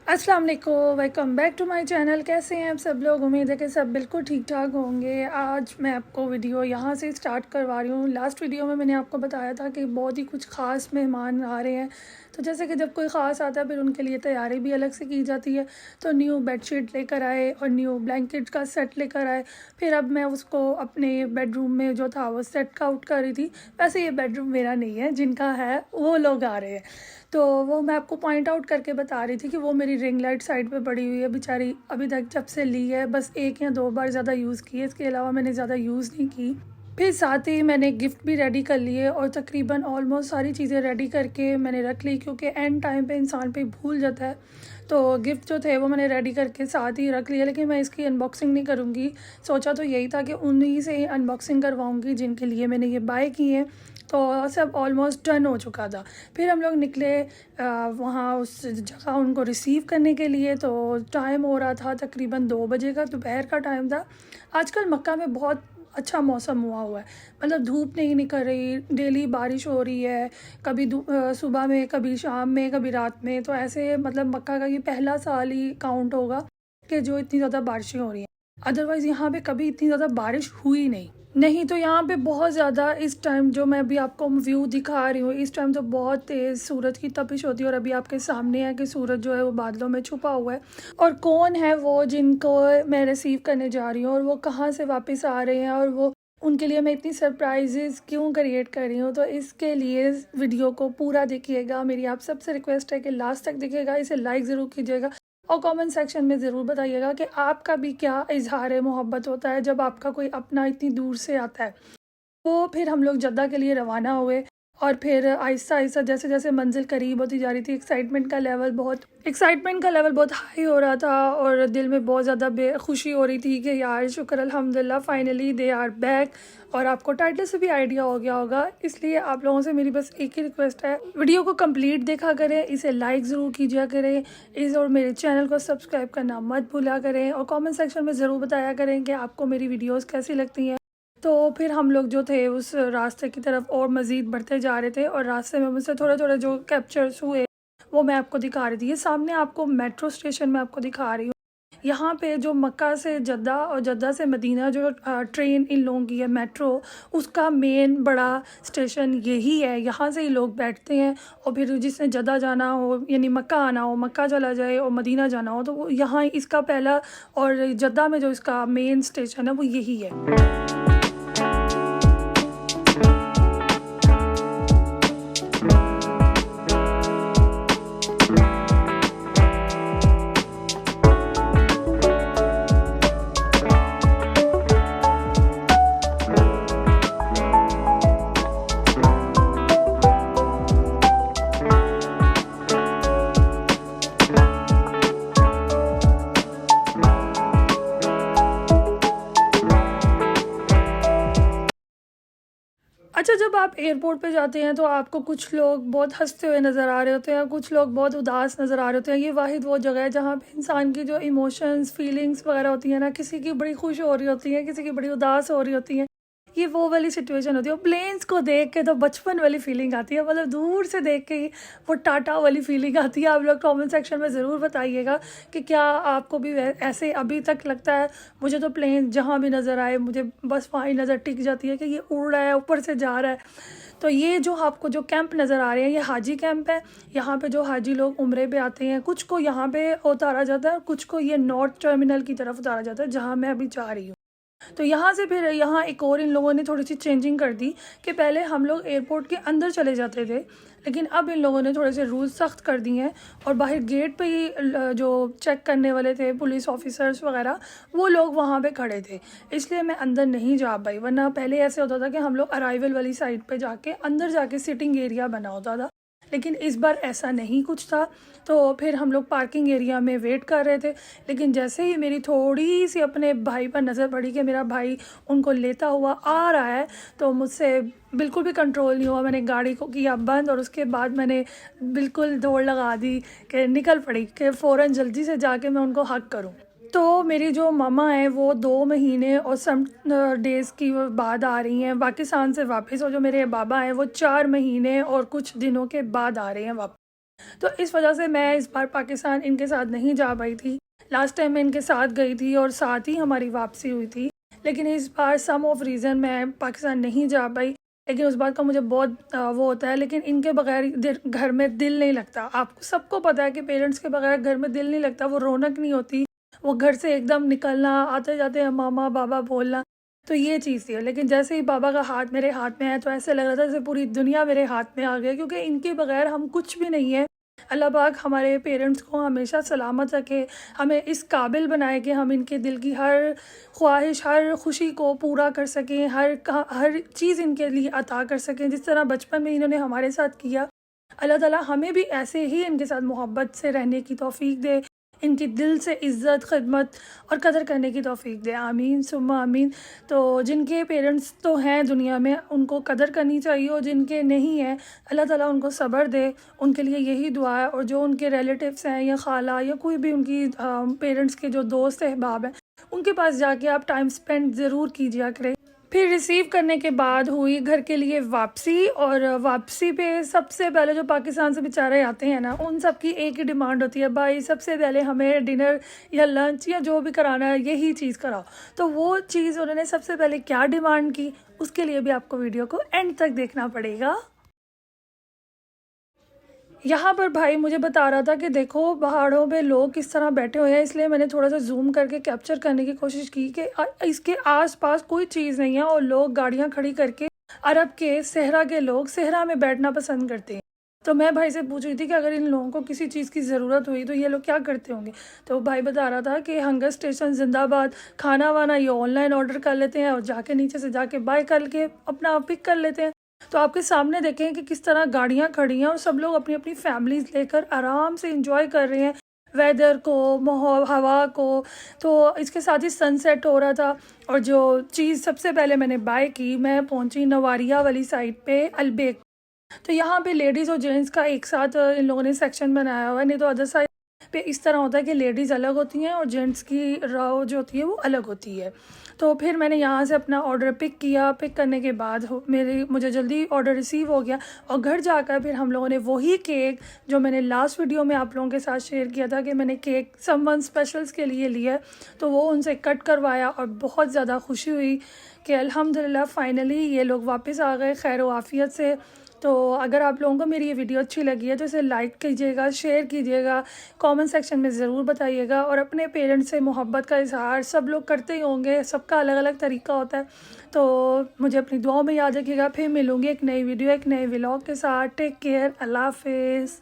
अस्सलाम वालेकुम, welcome back to my channel. कैसे हैं आप सब लोग? उम्मीद है कि सब बिल्कुल ठीक ठाक होंगे। आज मैं आपको वीडियो यहाँ से स्टार्ट करवा रही हूँ। लास्ट वीडियो में मैंने आपको बताया था कि बहुत ही कुछ ख़ास मेहमान आ रहे हैं, तो जैसे कि जब कोई ख़ास आता है फिर उनके लिए तैयारी भी अलग से की जाती है। तो न्यू बेडशीट लेकर आए और न्यू ब्लैंकेट का सेट लेकर आए। फिर अब मैं उसको अपने बेडरूम में जो था वो सेट आउट कर रही थी। वैसे ये बेडरूम मेरा नहीं है, जिनका है वो लोग आ रहे हैं। तो वो मैं आपको पॉइंट आउट करके बता रही थी कि वो मेरी रिंग लाइट साइड पे पड़ी हुई है बेचारी, अभी तक जब से ली है बस 1 या 2 बार ज़्यादा यूज़ की है, इसके अलावा मैंने ज़्यादा यूज़ नहीं की। फिर साथ ही मैंने गिफ्ट भी रेडी कर लिए और तकरीबन ऑलमोस्ट सारी चीज़ें रेडी करके मैंने रख ली, क्योंकि एंड टाइम पे इंसान पे भूल जाता है। तो गिफ्ट जो थे वो मैंने रेडी करके साथ ही रख लिया, लेकिन मैं इसकी अनबॉक्सिंग नहीं करूँगी। सोचा तो यही था कि उन्हीं से ही अनबॉक्सिंग करवाऊँगी जिनके लिए मैंने ये बाय किए हैं। तो सब ऑलमोस्ट डन हो चुका था। फिर हम लोग निकले वहाँ उस जगह उनको रिसीव करने के लिए। तो टाइम हो रहा था तकरीबन 2 बजे का, दोपहर का टाइम था। आजकल मक्का में बहुत अच्छा मौसम हुआ है, मतलब धूप नहीं निकल रही, डेली बारिश हो रही है, कभी सुबह में, कभी शाम में, कभी रात में। तो ऐसे मतलब मक्का का ये पहला साल ही काउंट होगा कि जो इतनी ज़्यादा बारिशें हो रही हैं। अदरवाइज़ यहाँ पे कभी इतनी ज़्यादा बारिश हुई नहीं तो यहाँ पे बहुत ज़्यादा इस टाइम जो मैं अभी आपको व्यू दिखा रही हूँ, इस टाइम तो बहुत तेज़ सूरज की तपिश होती है। और अभी आपके सामने है कि सूरज जो है वो बादलों में छुपा हुआ है। और कौन है वो जिनको मैं रिसीव करने जा रही हूँ और वो कहाँ से वापस आ रहे हैं और वो उनके लिए मैं इतनी सरप्राइजेज़ क्यों क्रिएट कर रही हूँ, तो इसके लिए वीडियो को पूरा देखिएगा। मेरी आप सबसे रिक्वेस्ट है कि लास्ट तक देखिएगा, इसे लाइक ज़रूर कीजिएगा और कमेंट सेक्शन में ज़रूर बताइएगा कि आपका भी क्या इजहार मोहब्बत होता है जब आपका कोई अपना इतनी दूर से आता है। तो फिर हम लोग जद्दा के लिए रवाना हुए और फिर आहिस्ता आहिस्ता जैसे जैसे मंजिल करीब होती जा रही थी, एक्साइटमेंट का लेवल बहुत हाई हो रहा था और दिल में बहुत ज़्यादा खुशी हो रही थी कि यार शुक्र अल्हम्दुलिल्लाह फाइनली दे आर बैक। और आपको टाइटल से भी आइडिया हो गया होगा, इसलिए आप लोगों से मेरी बस एक ही रिक्वेस्ट है, वीडियो को कंप्लीट देखा करें, इसे लाइक ज़रूर कीजिए करें इस और मेरे चैनल को सब्सक्राइब करना मत भूला करें और कमेंट सेक्शन में ज़रूर बताया करें कि आपको मेरी वीडियोज़ कैसी लगती हैं। तो फिर हम लोग जो थे उस रास्ते की तरफ और मज़ीद बढ़ते जा रहे थे और रास्ते में मुझसे थोड़े थोड़े जो कैप्चर्स हुए वो मैं आपको दिखा रही थी। ये सामने आपको मेट्रो स्टेशन में आपको दिखा रही हूँ। यहाँ पे जो मक्का से जद्दा और जद्दा से मदीना जो ट्रेन इन लोगों की है मेट्रो, उसका मेन बड़ा स्टेशन यही है। यहाँ से ही लोग बैठते हैं और फिर जिसने जद्दा जाना हो यानी मक्का आना हो मक्का चला जाए और मदीना जाना हो तो वो यहाँ इसका पहला, और जद्दा में जो इसका मेन स्टेशन है वो यही है। अच्छा, जब आप एयरपोर्ट पे जाते हैं तो आपको कुछ लोग बहुत हंसते हुए नज़र आ रहे होते हैं, कुछ लोग बहुत उदास नज़र आ रहे होते हैं। ये वाहिद वो जगह है जहाँ पे इंसान की जो इमोशंस फीलिंग्स वगैरह होती हैं ना, किसी की बड़ी खुश हो रही होती है, किसी की बड़ी उदास हो रही होती है, ये वो वाली सिचुएशन होती है। और प्लेन्स को देख के तो बचपन वाली फीलिंग आती है, मतलब दूर से देख के ही वो टाटा वाली फीलिंग आती है। आप लोग कमेंट सेक्शन में ज़रूर बताइएगा कि क्या आपको भी ऐसे अभी तक लगता है। मुझे तो प्लेन जहाँ भी नज़र आए मुझे बस वहाँ ही नज़र टिक जाती है कि ये उड़ रहा है, ऊपर से जा रहा है। तो ये जो आपको जो कैंप नज़र आ रहे हैं ये हाजी कैंप है। यहाँ पे जो हाजी लोग उम्रे पे आते हैं, कुछ को यहाँ पे उतारा जाता है और कुछ को ये नॉर्थ टर्मिनल की तरफ उतारा जाता है जहाँ मैं अभी जा रही हूँ। तो यहाँ से फिर यहाँ एक और इन लोगों ने थोड़ी सी चेंजिंग कर दी कि पहले हम लोग एयरपोर्ट के अंदर चले जाते थे, लेकिन अब इन लोगों ने थोड़े से रूल सख्त कर दिए हैं और बाहर गेट पे ही जो चेक करने वाले थे पुलिस ऑफिसर्स वगैरह वो लोग वहाँ पे खड़े थे, इसलिए मैं अंदर नहीं जा पाई। वरना पहले ऐसे होता था कि हम लोग अराइवल वाली साइड पे जाके अंदर जाके सिटिंग एरिया बना होता था, लेकिन इस बार ऐसा नहीं कुछ था। तो फिर हम लोग पार्किंग एरिया में वेट कर रहे थे, लेकिन जैसे ही मेरी थोड़ी सी अपने भाई पर नज़र पड़ी कि मेरा भाई उनको लेता हुआ आ रहा है, तो मुझसे बिल्कुल भी कंट्रोल नहीं हुआ। मैंने गाड़ी को किया बंद और उसके बाद मैंने बिल्कुल दौड़ लगा दी कि निकल पड़ी कि फ़ौरन जल्दी से जाके मैं उनको हक करूं। तो मेरी जो मम्मा है वो 2 महीने और सम डेज़ की बाद आ रही हैं पाकिस्तान से वापस, और जो मेरे बाबा हैं वो 4 महीने और कुछ दिनों के बाद आ रहे हैं वापस। तो इस वजह से मैं इस बार पाकिस्तान इनके साथ नहीं जा पाई थी। लास्ट टाइम मैं इनके साथ गई थी और साथ ही हमारी वापसी हुई थी, लेकिन इस बार सम ऑफ रीज़न मैं पाकिस्तान नहीं जा पाई। लेकिन उस बात का मुझे बहुत वो होता है, लेकिन इनके बगैर घर में दिल नहीं लगता। आपको सबको पता है कि पेरेंट्स के बगैर घर में दिल नहीं लगता, वो रौनक नहीं होती, वो घर से एकदम निकलना, आते जाते हैं मामा बाबा बोलना, तो ये चीज़ थी। लेकिन जैसे ही बाबा का हाथ मेरे हाथ में है तो ऐसे लग रहा था जैसे पूरी दुनिया मेरे हाथ में आ गई, क्योंकि इनके बगैर हम कुछ भी नहीं है। अल्लाह पाक हमारे पेरेंट्स को हमेशा सलामत रखे, हमें इस काबिल बनाए कि हम इनके दिल की हर ख्वाहिश, हर खुशी को पूरा कर सकें, हर चीज़ इनके लिए अता कर सकें, जिस तरह बचपन में इन्होंने हमारे साथ किया। अल्लाह ताला हमें भी ऐसे ही इनके साथ मोहब्बत से रहने की तौफ़ीक दे, इनकी दिल से इज़्ज़त, ख़िदमत और कदर करने की तौफ़ीक दे। आमीन सुम्मा आमीन। तो जिनके पेरेंट्स तो हैं दुनिया में, उनको कदर करनी चाहिए, और जिनके नहीं हैं अल्लाह ताला उनको सब्र दे, उनके लिए यही दुआ है। और जो उनके रिलेटिव्स हैं या खाला या कोई भी उनकी पेरेंट्स के जो दोस्त अहबाब हैं, उनके पास जाके आप टाइम स्पेंड ज़रूर कीजिए करें। फिर रिसीव करने के बाद हुई घर के लिए वापसी, और वापसी पे सबसे पहले जो पाकिस्तान से बेचारे आते हैं ना, उन सब की एक ही डिमांड होती है, भाई सबसे पहले हमें डिनर या लंच या जो भी कराना है यही चीज़ कराओ। तो वो चीज़ उन्होंने सबसे पहले क्या डिमांड की, उसके लिए भी आपको वीडियो को एंड तक देखना पड़ेगा। यहाँ पर भाई मुझे बता रहा था कि देखो पहाड़ों पे लोग किस तरह बैठे हुए हैं, इसलिए मैंने थोड़ा सा जूम करके कैप्चर करने की कोशिश की कि इसके आसपास कोई चीज़ नहीं है, और लोग गाड़ियाँ खड़ी करके, अरब के सहरा के लोग सहरा में बैठना पसंद करते हैं। तो मैं भाई से पूछ रही थी कि अगर इन लोगों को किसी चीज़ की ज़रूरत हुई तो ये लोग क्या करते होंगे। तो भाई बता रहा था कि हंगर स्टेशन जिंदाबाद, खाना वाना ये ऑनलाइन ऑर्डर कर लेते हैं और जाके नीचे से जाके बाय करके अपना पिक कर लेते हैं। तो आपके सामने देखें कि किस तरह गाड़ियां खड़ी हैं और सब लोग अपनी अपनी फैमिलीज लेकर आराम से एंजॉय कर रहे हैं वेदर को, माहौल, हवा को। तो इसके साथ ही सनसेट हो रहा था। और जो चीज़ सबसे पहले मैंने बाय की, मैं पहुंची नवारिया वाली साइड पे अलबेक। तो यहाँ पे लेडीज़ और जेंट्स का एक साथ इन लोगों ने सेक्शन बनाया हुआ है, नहीं तो अदर साइड पे इस तरह होता है कि लेडीज़ अलग होती हैं और जेंट्स की रो जो होती है वो अलग होती है। तो फिर मैंने यहाँ से अपना ऑर्डर पिक किया। पिक करने के बाद मुझे जल्दी ऑर्डर रिसीव हो गया, और घर जाकर फिर हम लोगों ने वही केक जो मैंने लास्ट वीडियो में आप लोगों के साथ शेयर किया था कि मैंने केक समवन स्पेशल्स के लिए लिया, तो वो उनसे कट करवाया। और बहुत ज़्यादा खुशी हुई कि अल्हम्दुलिल्लाह फ़ाइनली ये लोग वापस आ गए खैर व आफ़ियत से। तो अगर आप लोगों को मेरी ये वीडियो अच्छी लगी है तो इसे लाइक कीजिएगा, शेयर कीजिएगा, कमेंट सेक्शन में ज़रूर बताइएगा। और अपने पेरेंट्स से मोहब्बत का इजहार सब लोग करते ही होंगे, सबका अलग अलग तरीका होता है। तो मुझे अपनी दुआओं में याद रखिएगा। फिर मिलूँगी एक नई वीडियो, एक नए व्लॉग के साथ। टेक केयर, अल्लाह हाफिज़।